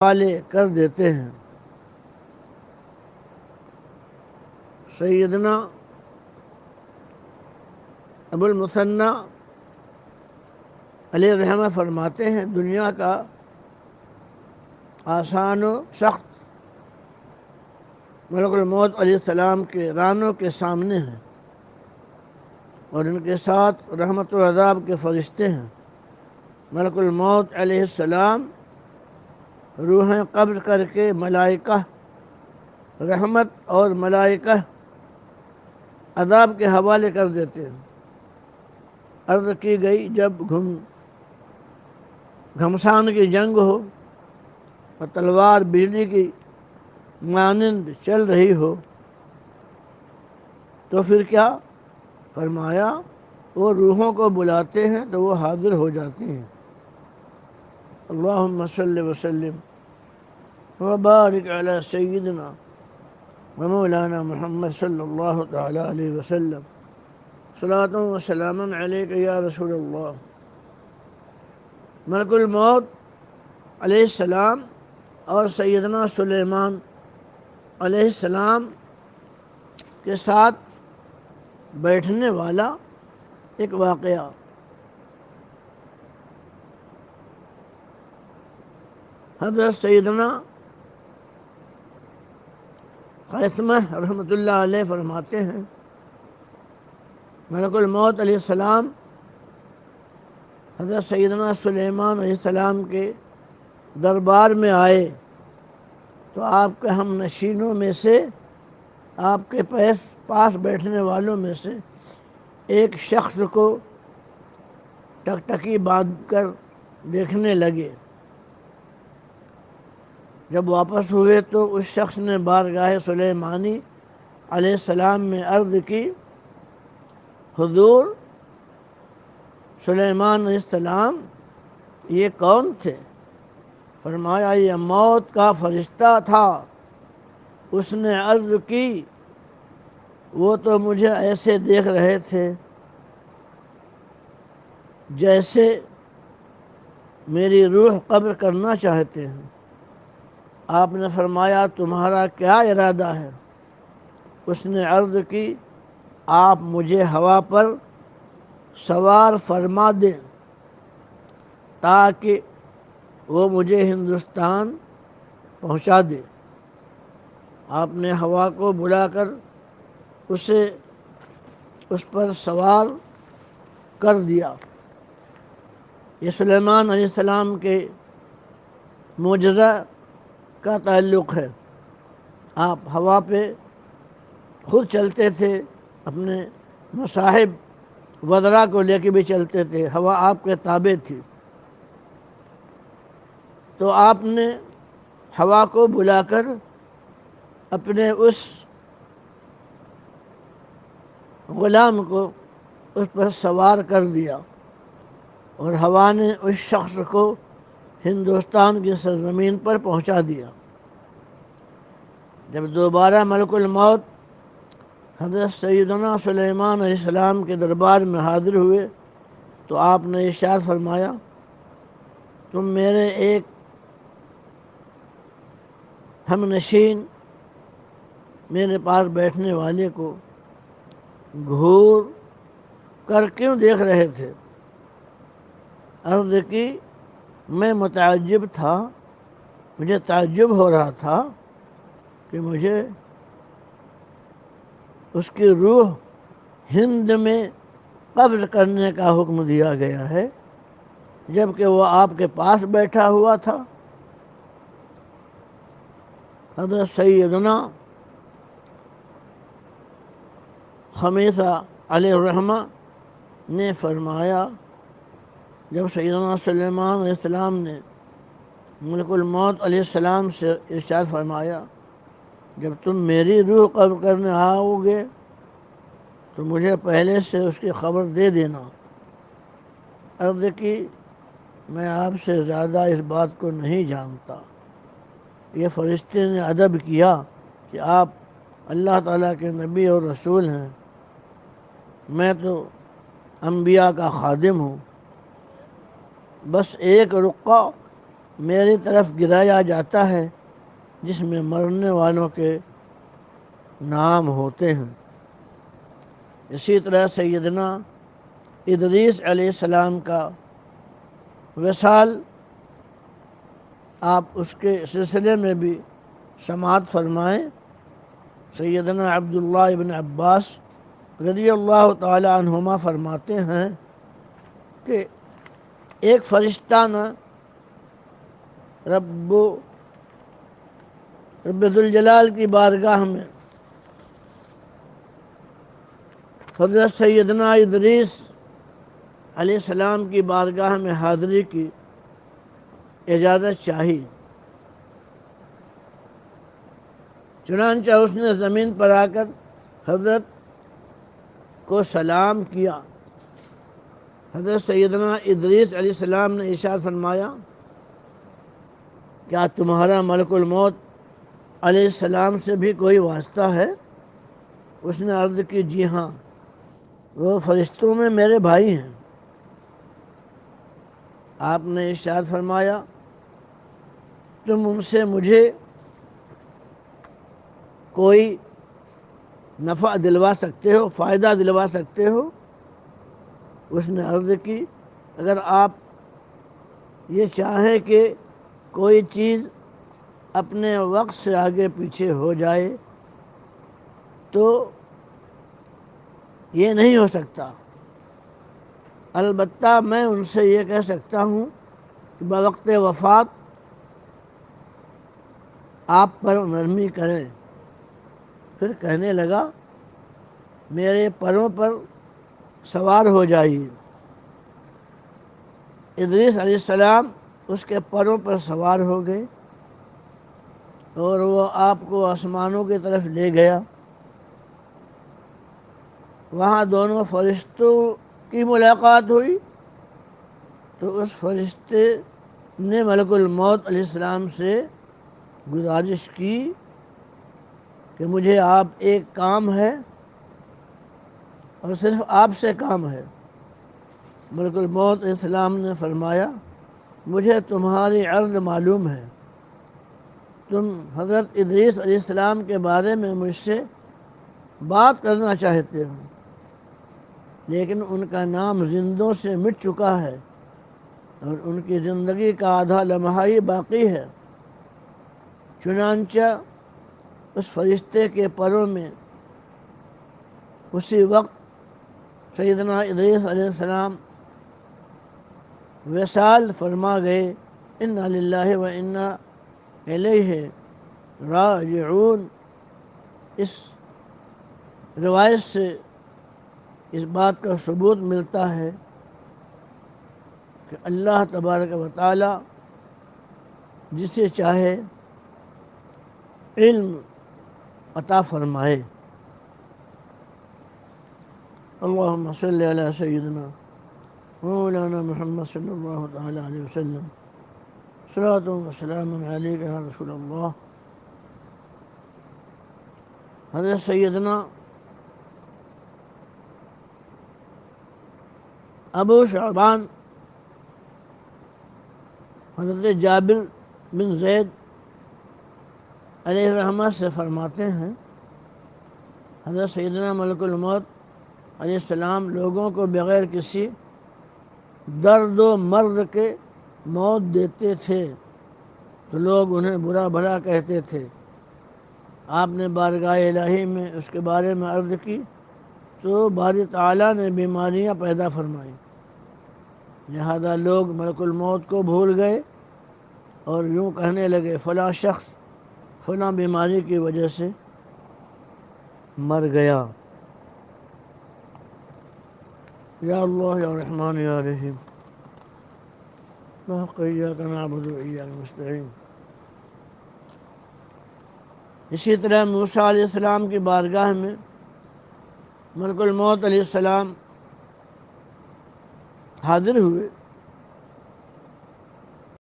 حوالے کر دیتے ہیں۔ سیدنا ابو المثنی علیہ الرحمہ فرماتے ہیں دنیا کا آسان و سخت ملک الموت علیہ السلام کے رانوں کے سامنے ہے، اور ان کے ساتھ رحمت و عذاب کے فرشتے ہیں۔ ملک الموت علیہ السلام روحیں قبض کر کے ملائکہ رحمت اور ملائکہ عذاب کے حوالے کر دیتے ہیں۔ عرض کی گئی جب گھمسان کی جنگ ہو اور تلوار بجلی کی مانند چل رہی ہو تو پھر کیا؟ فرمایا وہ روحوں کو بلاتے ہیں تو وہ حاضر ہو جاتی ہیں۔ اللہم صلی وسلم وبارک علی سیدنا ومولانا محمد صلی اللہ تعالی علیہ وسلم صلاۃ و سلام علیک یا رسول اللہ۔ ملک الموت علیہ السلام اور سیدنا سلیمان علیہ السلام کے ساتھ بیٹھنے والا ایک واقعہ۔ حضرت سیدنا خیثمہ رحمۃ اللہ علیہ فرماتے ہیں ملک الموت علیہ السلام حضرت سیدنا سلیمان علیہ السلام کے دربار میں آئے تو آپ کے ہم نشینوں میں سے، آپ کے پاس بیٹھنے والوں میں سے ایک شخص کو ٹکٹکی باندھ کر دیکھنے لگے۔ جب واپس ہوئے تو اس شخص نے بارگاہ سلیمانی علیہ السلام میں عرض کی، حضور سلیمان علیہ السلام یہ کون تھے؟ فرمایا یہ موت کا فرشتہ تھا۔ اس نے عرض کی وہ تو مجھے ایسے دیکھ رہے تھے جیسے میری روح قبض کرنا چاہتے ہیں۔ آپ نے فرمایا تمہارا کیا ارادہ ہے؟ اس نے عرض کی آپ مجھے ہوا پر سوار فرما دیں تاکہ وہ مجھے ہندوستان پہنچا دے۔ آپ نے ہوا کو بلا کر اسے اس پر سوار کر دیا۔ یہ سلیمان علیہ السلام کے معجزہ کا تعلق ہے۔ آپ ہوا پہ خود چلتے تھے، اپنے مصاحب وزرا کو لے کے بھی چلتے تھے، ہوا آپ کے تابع تھی۔ تو آپ نے ہوا کو بلا کر اپنے اس غلام کو اس پر سوار کر دیا، اور ہوا نے اس شخص کو ہندوستان کی سرزمین پر پہنچا دیا۔ جب دوبارہ ملک الموت حضرت سیدنا سلیمان علیہ السلام کے دربار میں حاضر ہوئے تو آپ نے ارشاد فرمایا تم میرے ایک ہم نشین میرے پاس بیٹھنے والے کو گھور کر کیوں دیکھ رہے تھے؟ عرض کی میں متعجب تھا، مجھے تعجب ہو رہا تھا کہ مجھے اس کی روح ہند میں قبض کرنے کا حکم دیا گیا ہے جبکہ وہ آپ کے پاس بیٹھا ہوا تھا۔ حضرت سیدنا خمیثہ علیہ الرحمہ نے فرمایا جب سیدنا سلیمان علیہ السلام نے ملک الموت علیہ السلام سے ارشاد فرمایا جب تم میری روح قبض کرنے آؤ گے تو مجھے پہلے سے اس کی خبر دے دینا۔ عرض کی میں آپ سے زیادہ اس بات کو نہیں جانتا۔ یہ فرشتے نے ادب کیا کہ آپ اللہ تعالیٰ کے نبی اور رسول ہیں، میں تو انبیاء کا خادم ہوں، بس ایک رقعہ میری طرف گرایا جاتا ہے جس میں مرنے والوں کے نام ہوتے ہیں۔ اسی طرح سیدنا ادریس علیہ السلام کا وصال آپ اس کے سلسلے میں بھی سماعت فرمائیں۔ سیدنا عبداللہ ابن عباس رضی اللہ تعالی عنہما فرماتے ہیں کہ ایک فرشتہ نے رب ذوالجلال کی بارگاہ میں حضرت سیدنا ادریس علیہ السلام کی بارگاہ میں حاضری کی اجازت چاہی، چنانچہ اس نے زمین پر آ کر حضرت کو سلام کیا۔ حضرت سیدنا ادریس علیہ السلام نے ارشاد فرمایا، کیا تمہارا ملک الموت علیہ السلام سے بھی کوئی واسطہ ہے؟ اس نے عرض کی، جی ہاں، وہ فرشتوں میں میرے بھائی ہیں۔ آپ نے ارشاد فرمایا، تم ان سے مجھے کوئی نفع دلوا سکتے ہو، فائدہ دلوا سکتے ہو؟ اس نے عرض کی، اگر آپ یہ چاہیں کہ کوئی چیز اپنے وقت سے آگے پیچھے ہو جائے تو یہ نہیں ہو سکتا، البتہ میں ان سے یہ کہہ سکتا ہوں کہ بوقت وفات آپ پر نرمی کریں۔ پھر کہنے لگا، میرے پروں پر سوار ہو جائیے۔ ادریس علیہ السلام اس کے پروں پر سوار ہو گئے اور وہ آپ کو آسمانوں کی طرف لے گیا۔ وہاں دونوں فرشتوں کی ملاقات ہوئی تو اس فرشتے نے ملک الموت علیہ السلام سے گزارش کی کہ مجھے آپ ایک کام ہے اور صرف آپ سے کام ہے۔ ملک الموت علیہ السلام نے فرمایا، مجھے تمہاری عرض معلوم ہے، تم حضرت ادریس علیہ السلام کے بارے میں مجھ سے بات کرنا چاہتے ہو، لیکن ان کا نام زندوں سے مٹ چکا ہے اور ان کی زندگی کا آدھا لمحہ ہی باقی ہے۔ چنانچہ اس فرشتے کے پروں میں اسی وقت سیدنا ادریس علیہ السلام وصال فرما گئے۔ انا للہ و انا الیہ راجعون۔ اس روایت سے اس بات کا ثبوت ملتا ہے کہ اللہ تبارک و تعالی جسے چاہے علم عطا فرمائے۔ اللہم صلی علی سیدنا مولانا محمد صلی اللہ تعالی علیہ وسلم، صلاۃ و سلام علیک یا رسول اللہ۔ حضرت سیدنا ابو شعبان حضرت جابر بن زید علیہ الرحمہ سے فرماتے ہیں، حضرت سیدنا ملک الموت علیہ السلام لوگوں کو بغیر کسی درد و مرض کے موت دیتے تھے تو لوگ انہیں برا بھلا کہتے تھے۔ آپ نے بارگاہ الہی میں اس کے بارے میں عرض کی تو باری تعالیٰ نے بیماریاں پیدا فرمائیں، لہذا لوگ ملک الموت کو بھول گئے اور یوں کہنے لگے، فلاں شخص فلاں بیماری کی وجہ سے مر گیا۔ یا اللہ یا رحمان یا رحیم، بحق ایاک نعبد و ایاک نستعین۔ اسی طرح موسیٰ علیہ السلام کی بارگاہ میں ملک الموت علیہ السلام حاضر ہوئے